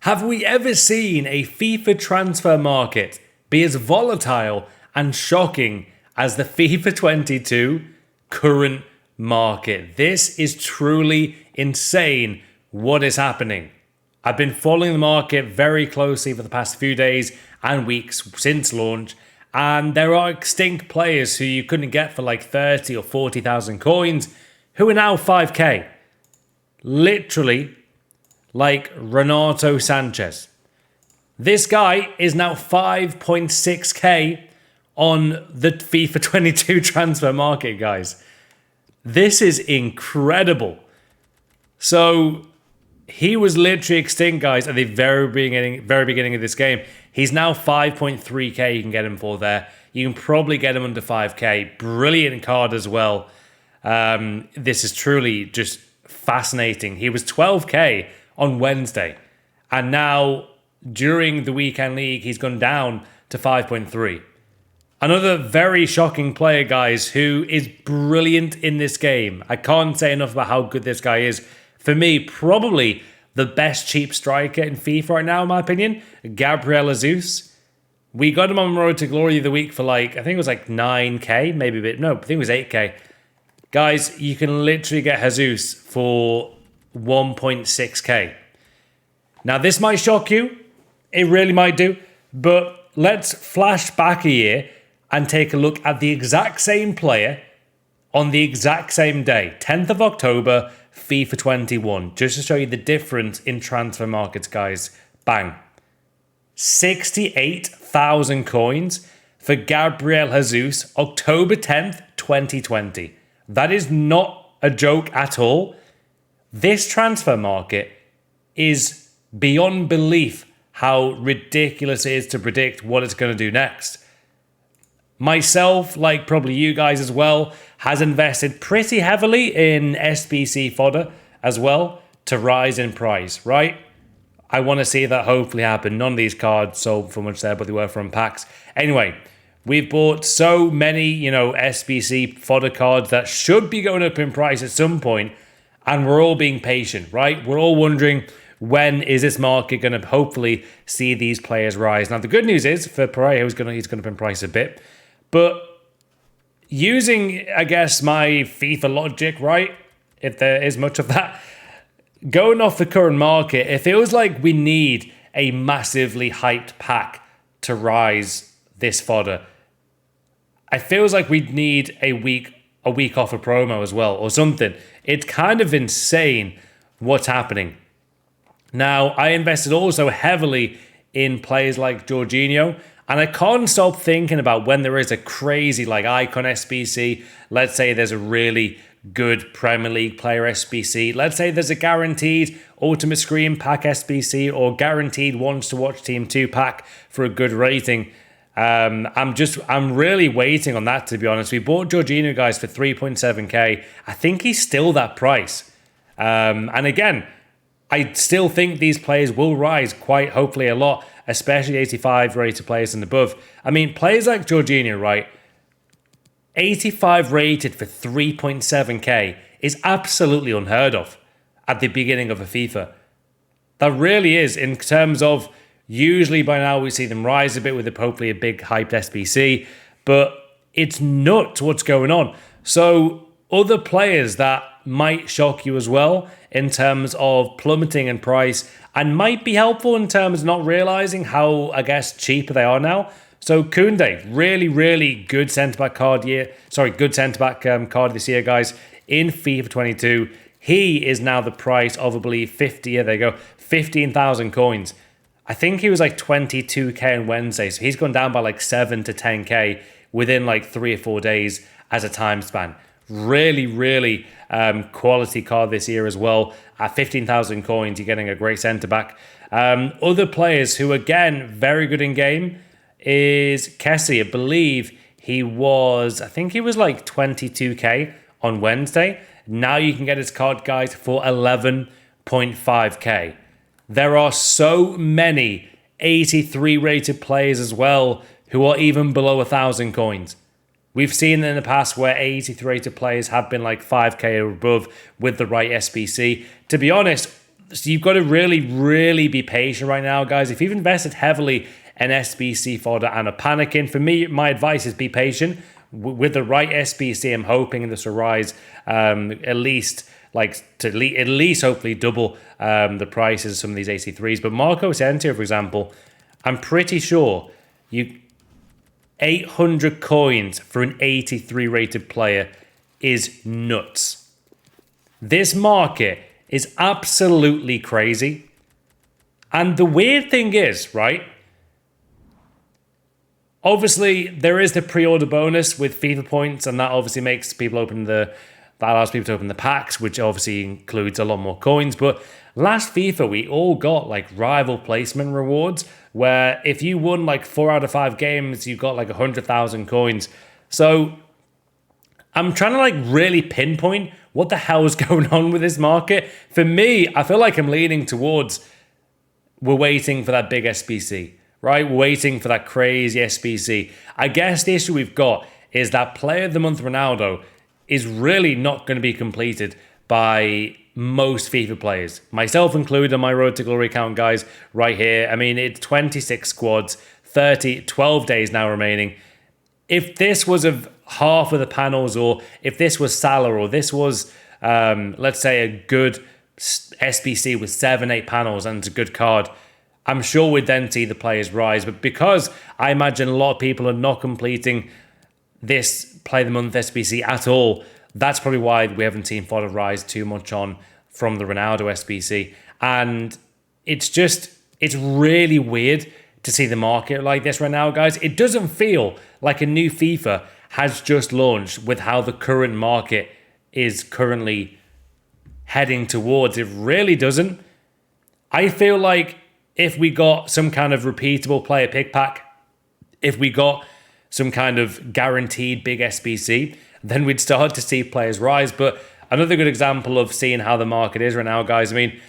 Have we ever seen a FIFA transfer market be as volatile and shocking as the FIFA 22 current market? This is truly insane what is happening. I've been following the market very closely for the past few days and weeks since launch, and there are extinct players who you couldn't get for like 30 or 40,000 coins who are now 5k. Literally, like Renato Sanchez. This guy is now 5.6k on the FIFA 22 transfer market, guys. This is incredible. So he was literally extinct, guys, at the very beginning of this game. He's now 5.3k you can get him for there. You can probably get him under 5k. Brilliant card as well. This is truly just fascinating. He was 12k on Wednesday, and now during the weekend league he's gone down to 5.3. Another very shocking player, guys, who is brilliant in this game. I can't say enough about how good this guy is. For me, probably the best cheap striker in FIFA right now, in my opinion, Gabriel Jesus. We got him on Road to Glory of the week for like, I think it was like 9k, maybe a bit, no, I think it was 8k. Guys, you can literally get Jesus for 1.6k. Now, this might shock you. It really might do. But let's flash back a year and take a look at the exact same player on the exact same day, 10th of October, FIFA 21. Just to show you the difference in transfer markets, guys. Bang. 68,000 coins for Gabriel Jesus, October 10th, 2020. That is not a joke at all. This transfer market is beyond belief how ridiculous it is to predict what it's going to do next. Myself, like probably you guys as well, has invested pretty heavily in SBC fodder as well to rise in price, right? I want to see that hopefully happen. None of these cards sold for much there, but they were from packs. Anyway, we've bought so many, SBC fodder cards that should be going up in price at some point, and we're all being patient, right? We're all wondering, when is this market going to hopefully see these players rise? Now, the good news is for Pereira, he's going to up in price a bit, but using, I guess, my FIFA logic, right? If there is much of that, going off the current market, it feels like we need a massively hyped pack to rise this fodder. It feels like we need a week off a promo as well, or something. It's kind of insane what's happening. Now, I invested also heavily in players like Jorginho, and I can't stop thinking about when there is a crazy icon SBC. Let's say there's a really good Premier League player SBC. Let's say there's a guaranteed Ultimate Screen Pack SBC or guaranteed Wants to Watch Team 2 pack for a good rating. I'm really waiting on that, to be honest. We bought Jorginho, guys, for 3.7k. I think he's still that price. And again, I still think these players will rise quite hopefully a lot, especially 85 rated players and above. I mean, players like Jorginho, right? 85 rated for 3.7k is absolutely unheard of at the beginning of a FIFA. That really is, in terms of usually by now we see them rise a bit with hopefully a big hyped SBC, but it's nuts what's going on. So other players that might shock you as well in terms of plummeting in price and might be helpful in terms of not realizing how, I guess, cheaper they are now. So Koundé, really, really good centre-back card card this year, guys, in FIFA 22. He is now the price of, I believe, 15,000 coins. I think he was like 22k on Wednesday, so he's gone down by like 7 to 10k within like 3 or 4 days as a time span. Really, really quality card this year as well. At 15,000 coins, you're getting a great centre-back. Other players who, again, very good in game is Kessie. I believe he was like 22k on Wednesday. Now you can get his card, guys, for 11.5k. There are so many 83 rated players as well who are even below 1,000 coins. We've seen in the past where 83 rated players have been like 5k or above with the right SBC. To be honest, So you've got to really, really be patient right now, guys. If you've invested heavily in SBC fodder and are panicking, for me, my advice is be patient. With the right SBC, I'm hoping this will rise at least hopefully double the prices of some of these AC3s. But Marco Asensio, for example, I'm pretty sure 800 coins for an 83 rated player is nuts. This market is absolutely crazy. And the weird thing is, right? Obviously, there is the pre-order bonus with FIFA points, and that obviously makes people that allows people to open the packs, which obviously includes a lot more coins. But last FIFA, we all got like rival placement rewards, where if you won like 4 out of 5 games, you got like 100,000 coins. So I'm trying to like really pinpoint what the hell is going on with this market. For me, I feel like I'm leaning towards we're waiting for that big SBC, right? We're waiting for that crazy SBC. I guess the issue we've got is that Player of the Month Ronaldo is really not going to be completed by most FIFA players, myself included on my Road to Glory account, guys, right here. I mean, it's 26 squads, 12 days now remaining. If this was of half of the panels, or if this was Salah, or this was, let's say, a good SBC with 7-8 panels and it's a good card, I'm sure we'd then see the players rise. But because I imagine a lot of people are not completing this Play of the Month SBC at all, that's probably why we haven't seen fodder rise too much on from the Ronaldo SBC. And it's really weird to see the market like this right now, guys. It doesn't feel like a new FIFA has just launched with how the current market is currently heading towards. It really doesn't. I feel like if we got some kind of repeatable player pick pack, if we got some kind of guaranteed big SBC, then we'd start to see players rise. But another good example of seeing how the market is right now, guys, I mean,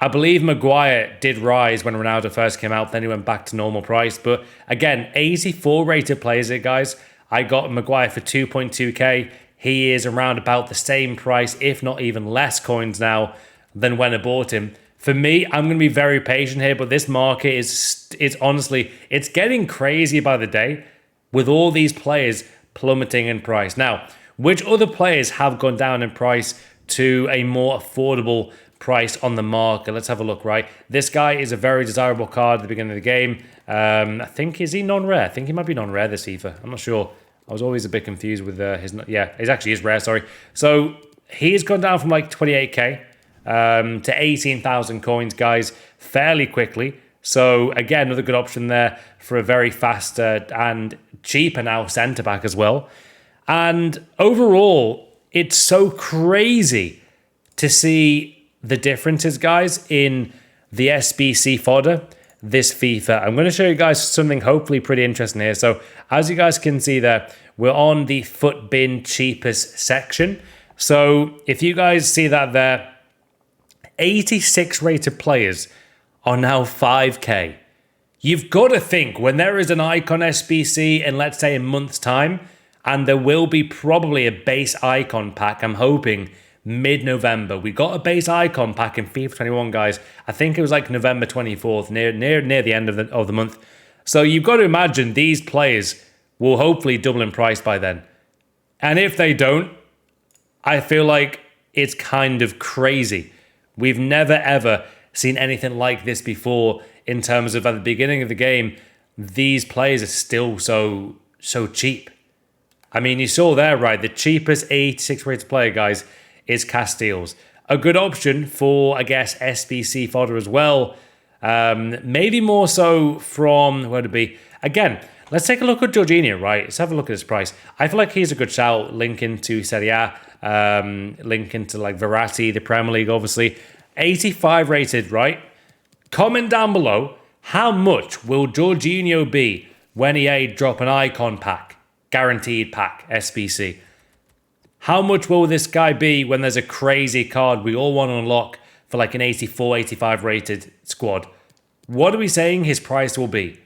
I believe Maguire did rise when Ronaldo first came out, then he went back to normal price. But again, 84 rated players here, guys. I got Maguire for 2.2k. He is around about the same price, if not even less coins now than when I bought him. For me, I'm going to be very patient here, but this market is honestly, it's getting crazy by the day with all these players plummeting in price. Now, which other players have gone down in price to a more affordable price on the market? Let's have a look, right? This guy is a very desirable card at the beginning of the game. I think, is he non-rare? I think he might be non-rare this FIFA. I'm not sure. I was always a bit confused with his... Yeah, it actually is rare, sorry. So he's gone down from like 28k to 18,000 coins, guys, fairly quickly. So again, another good option there for a very fast and cheaper now centre-back as well. And overall, it's so crazy to see the differences, guys, in the SBC fodder this FIFA. I'm going to show you guys something hopefully pretty interesting here. So as you guys can see there, we're on the foot bin cheapest section. So if you guys see that there, 86 rated players are now 5k. You've got to think, when there is an icon SBC in, let's say, a month's time, and there will be probably a base icon pack, I'm hoping mid-November. We got a base icon pack in FIFA 21, guys. I think it was like November 24th, near the end of the month. So you've got to imagine these players will hopefully double in price by then. And if they don't, I feel like it's kind of crazy. We've never ever seen anything like this before in terms of at the beginning of the game, these players are still so cheap. I mean, you saw there, right? The cheapest 86 rated player, guys, is Casteels. A good option for, I guess, SBC fodder as well. Maybe more so from, where to be? Again, let's take a look at Jorginho, right? Let's have a look at his price. I feel like he's a good shout, linking to Serie A, linking to like Verratti, the Premier League, obviously. 85 rated, right? Comment down below, how much will Jorginho be when EA drop an icon pack, guaranteed pack, SBC? How much will this guy be when there's a crazy card we all want to unlock for like an 84, 85 rated squad? What are we saying his price will be?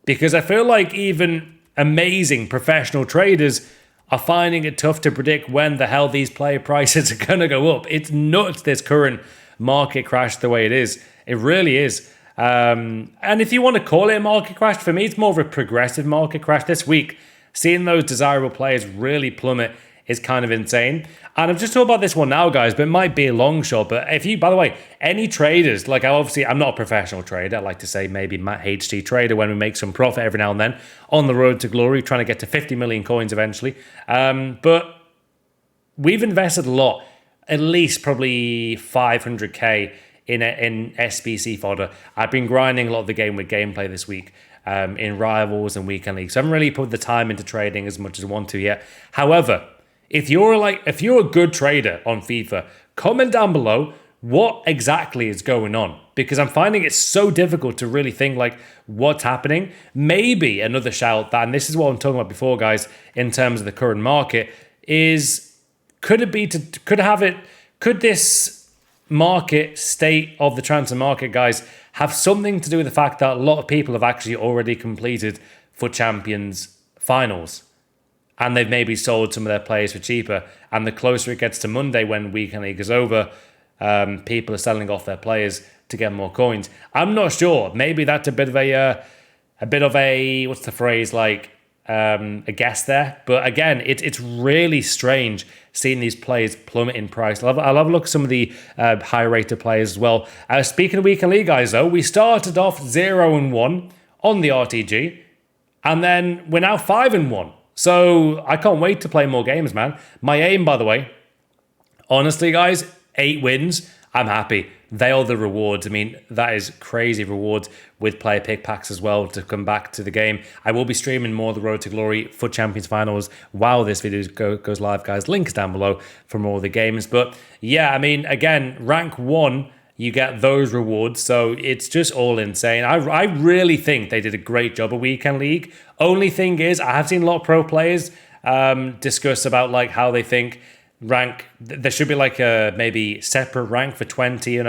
Because I feel like even amazing professional traders are finding it tough to predict when the hell these player prices are going to go up. It's nuts, this current market crash the way it is. It really is. And if you want to call it a market crash, for me, it's more of a progressive market crash. This week, seeing those desirable players really plummet is kind of insane. And I'm just talking about this one now, guys, but it might be a long shot. But if you, by the way, any traders, like obviously I'm not a professional trader. I like to say maybe MattHD trader when we make some profit every now and then on the road to glory, trying to get to 50 million coins eventually. But we've invested a lot, at least probably 500k in SBC fodder. I've been grinding a lot of the game with gameplay this week. In rivals and weekend leagues. So I haven't really put the time into trading as much as I want to yet. However, if you're a good trader on FIFA, comment down below what exactly is going on, because I'm finding it so difficult to really think like what's happening. Maybe another shout that, and this is what I'm talking about before, guys, in terms of the current market, is could this market state of the transfer market, guys, have something to do with the fact that a lot of people have actually already completed FUT Champions finals and they've maybe sold some of their players for cheaper, and the closer it gets to Monday when weekend league is over, people are selling off their players to get more coins. I'm not sure. Maybe that's a bit of a what's the phrase, like a guess there. But again, it's really strange seeing these players plummet in price. I'll have a look at some of the higher rated players as well. Speaking of weekend league, guys, though, we started off 0-1 on the RTG, and then we're now 5-1. So I can't wait to play more games, man. My aim, by the way, honestly, guys, 8 wins. I'm happy. They are the rewards. I mean, that is crazy rewards with player pick packs as well to come back to the game. I will be streaming more of the Road to Glory FUT Champions Finals while this video goes live, guys. Link is down below for more of the games. But yeah, I mean, again, rank 1, you get those rewards. So it's just all insane. I really think they did a great job of Weekend League. Only thing is, I have seen a lot of pro players discuss about like how they think rank, there should be like a maybe separate rank for 20,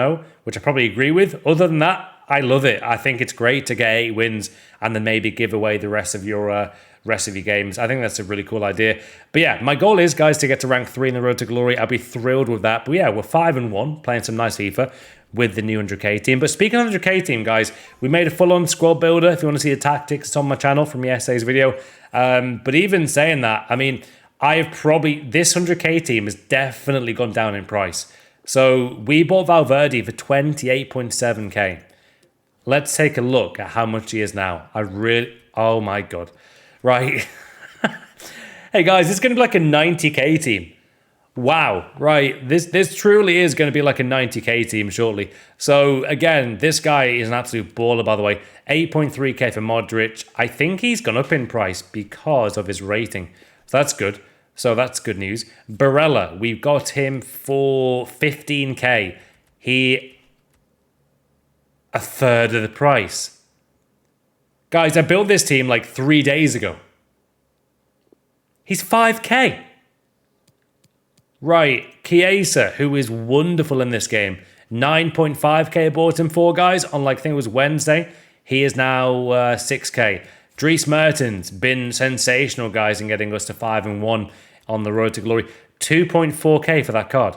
which I probably agree with. Other than that, I love it. I think it's great to get 8 wins and then maybe give away the rest of your games. I think that's a really cool idea. But yeah, my goal is, guys, to get to rank 3 in the Road to Glory. I'll be thrilled with that. But yeah, we're 5-1, playing some nice FIFA with the new 100k team. But speaking of 100k team, guys, we made a full-on squad builder. If you want to see the tactics, it's on my channel from yesterday's video. But even saying that, I mean, this 100k team has definitely gone down in price. So we bought Valverde for 28.7k. Let's take a look at how much he is now. Oh my God. Right. Hey guys, it's going to be like a 90k team. Wow. Right. This truly is going to be like a 90k team shortly. So again, this guy is an absolute baller, by the way. 8.3k for Modric. I think he's gone up in price because of his rating. So that's good. So that's good news. Barella, we've got him for 15k. A third of the price. Guys, I built this team like 3 days ago. He's 5k. Right, Chiesa, who is wonderful in this game. 9.5k I bought him for, guys, on like, I think it was Wednesday. He is now 6k. Dries Mertens, been sensational, guys, in getting us to 5-1 on the Road to Glory. 2.4k for that card.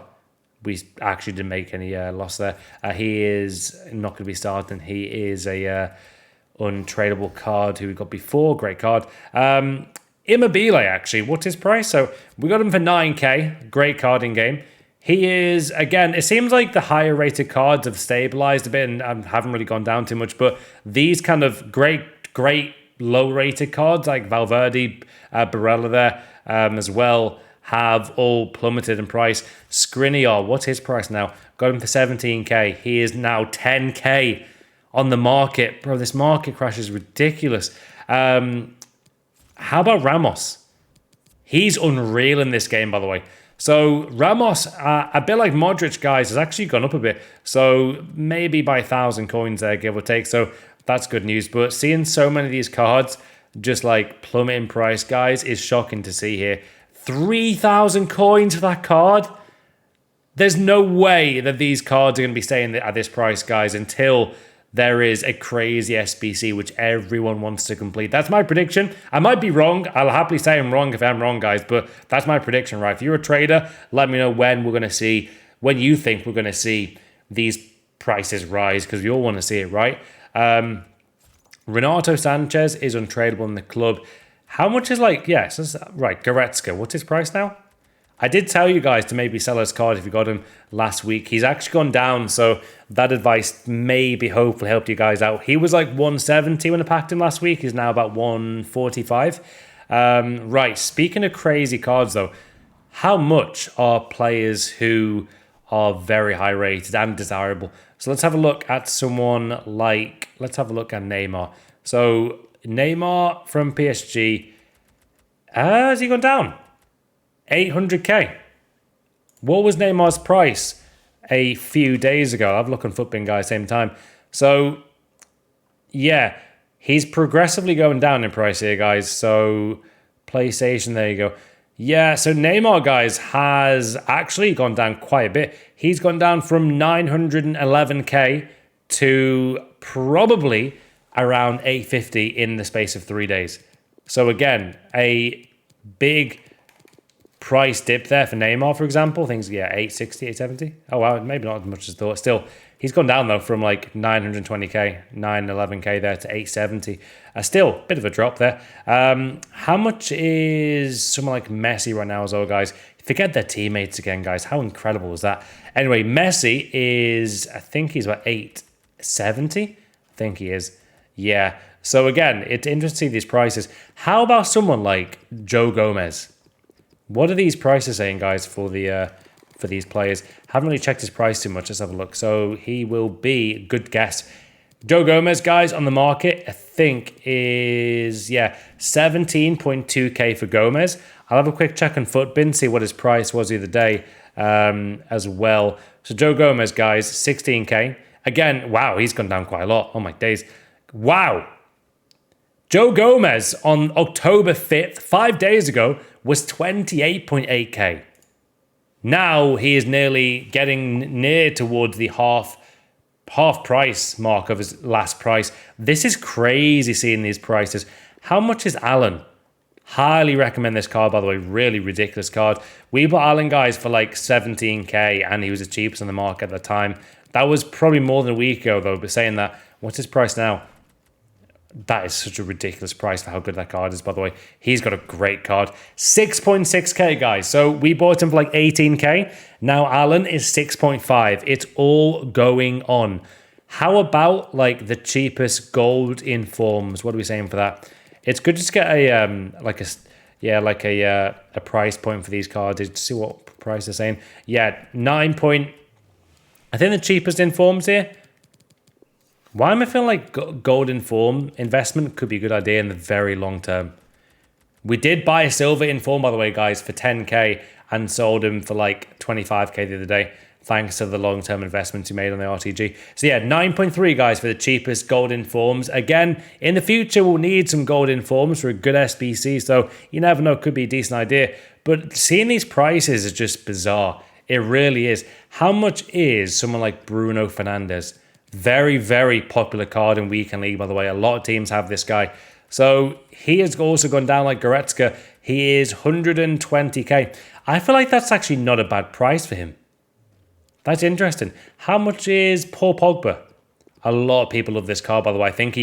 We actually didn't make any loss there. He is not going to be starting. He is a untradeable card who we got before. Great card. Immobile, actually. What's his price? So we got him for 9k. Great card in game. He is, again, it seems like the higher rated cards have stabilized a bit and haven't really gone down too much. But these kind of great low rated cards like Valverde, Barella there as well have all plummeted in price. Skriniar, what's his price now? Got him for 17k. He is now 10k on the market. Bro, this market crash is ridiculous. How about Ramos? He's unreal in this game, by the way. So Ramos, a bit like Modric, guys, has actually gone up a bit. So maybe by 1,000 coins there, give or take. So that's good news. But seeing so many of these cards just like plummet in price, guys, is shocking to see here. 3,000 coins for that card. There's no way that these cards are going to be staying at this price, guys, until there is a crazy SBC, which everyone wants to complete. That's my prediction. I might be wrong. I'll happily say I'm wrong if I'm wrong, guys, but that's my prediction, right? If you're a trader, let me know when you think we're going to see these prices rise because we all want to see it, right? Renato Sanchez is untradeable in the club. How much is right, Goretzka, what's his price now? I did tell you guys to maybe sell his card if you got him last week. He's actually gone down, so that advice maybe hopefully helped you guys out. He was like 170 when I packed him last week. He's now about 145. Right, speaking of crazy cards though, how much are players who are very high rated and desirable? So let's have a look at someone like, let's have a look at Neymar. So Neymar from PSG, has he gone down? 800k. What was Neymar's price a few days ago? I'll have a look on FootBin, guys, same time. So, yeah, he's progressively going down in price here, guys. So, PlayStation, there you go. Yeah, so Neymar, guys, has actually gone down quite a bit. He's gone down from 911k to probably around 850 in the space of 3 days. So, again, a big price dip there for Neymar, for example. Things, 860, 870. Oh, wow, maybe not as much as thought. Still, he's gone down, though, from like 920k, 911k there to 870. Still, a bit of a drop there. How much is someone like Messi right now as well, guys? Forget their teammates again, guys. How incredible was that? Anyway, Messi is, I think he's about 870. I think he is. Yeah. So, again, it's interesting to see these prices. How about someone like Joe Gomez? What are these prices saying, guys, for these players? Haven't really checked his price too much. Let's have a look. So he will be, good guess. Joe Gomez, guys, on the market, I think is, 17.2k for Gomez. I'll have a quick check on FootBin, see what his price was the other day as well. So Joe Gomez, guys, 16k. Again, wow, he's gone down quite a lot. Oh, my days. Wow. Joe Gomez on October 5th, 5 days ago, was 28.8k. Now he is nearly getting near towards the half price mark of his last price. This is crazy seeing these prices. How much is Allen? Highly recommend this card, by the way. Really ridiculous card. We bought Allen, guys, for like 17k, and he was the cheapest on the market at the time. That was probably more than a week ago, though. But saying that, what's his price now? That is such a ridiculous price for how good that card is, by the way. He's got a great card. 6.6k, guys. So we bought him for like 18k. Now Allen is 6.5. It's all going on. How about like the cheapest gold in forms? What are we saying for that? It's good to get a price point for these cards. To see what price they're saying. Yeah, 9 point. I think the cheapest in forms here. Why am I feeling like gold in form investment could be a good idea in the very long term? We did buy a silver in form, by the way, guys, for 10k and sold him for like 25k the other day, thanks to the long-term investments you made on the RTG. So yeah, 9.3, guys, for the cheapest gold in forms. Again, in the future, we'll need some gold in forms for a good SBC, so you never know, it could be a decent idea. But seeing these prices is just bizarre. It really is. How much is someone like Bruno Fernandes? Very, very popular card in Weekend League, by the way. A lot of teams have this guy. So he has also gone down like Goretzka. He is 120k. I feel like that's actually not a bad price for him. That's interesting. How much is Paul Pogba? A lot of people love this card, by the way. I think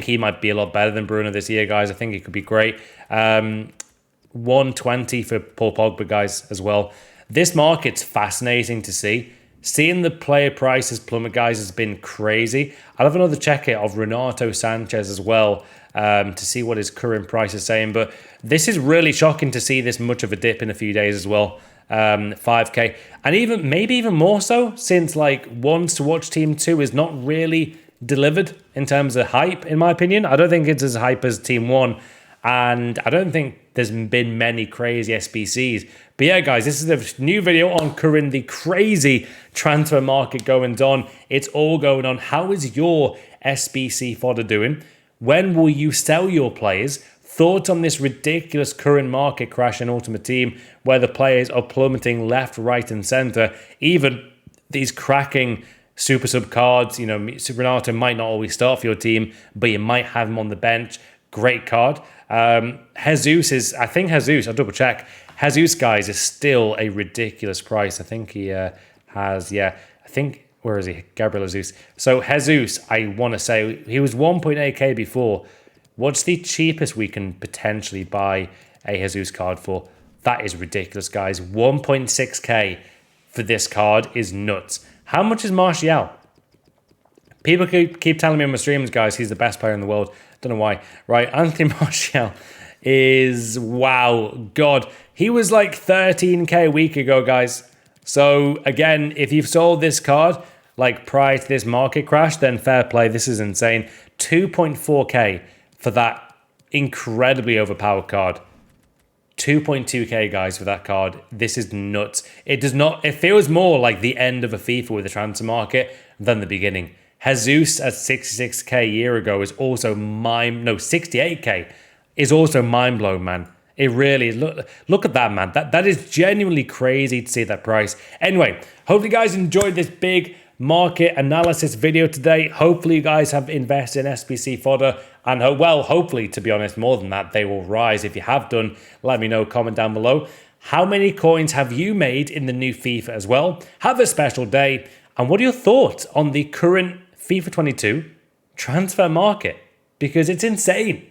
he might be a lot better than Bruno this year, guys. I think he could be great. 120 for Paul Pogba, guys, as well. This market's fascinating to see. Seeing the player prices plummet, guys, has been crazy. I'll have another check here of Renato Sanchez as well to see what his current price is saying. But this is really shocking to see this much of a dip in a few days as well. 5k. And maybe even more so since like Wants to Watch Team 2 is not really delivered in terms of hype, in my opinion. I don't think it's as hype as Team 1. And I don't think there's been many crazy SBCs. But yeah, guys, this is a new video on the crazy transfer market going on. It's all going on. How is your SBC fodder doing? When will you sell your players? Thoughts on this ridiculous current market crash in Ultimate Team where the players are plummeting left, right, and center. Even these cracking super sub cards, Renato might not always start for your team, but you might have him on the bench. Great card. Jesus, I'll double check. Jesus, guys, is still a ridiculous price. I think he has, I think Where is he? Gabriel Jesus. So Jesus, I want to say, he was 1.8k before. What's the cheapest we can potentially buy a Jesus card for? That is ridiculous, guys. 1.6k for this card is nuts. How much is Martial? People keep telling me on my streams, guys, he's the best player in the world. Don't know why. Right, Anthony Martial is, wow, God. He was like 13k a week ago, guys. So, again, if you've sold this card, like prior to this market crash, then fair play. This is insane. 2.4k for that incredibly overpowered card. 2.2k, guys, for that card. This is nuts. It does not, it feels more like the end of a FIFA with the transfer market than the beginning. Jesus at 66k a year ago is also 68k is also mind blown, man. It really is. Look at that, man. That is genuinely crazy to see that price. Anyway, hopefully you guys enjoyed this big market analysis video today. Hopefully you guys have invested in SBC fodder, and well, hopefully, to be honest, more than that, they will rise. If you have done, let me know, comment down below. How many coins have you made in the new FIFA as well? Have a special day. And what are your thoughts on the current FIFA 22 transfer market? Because it's insane.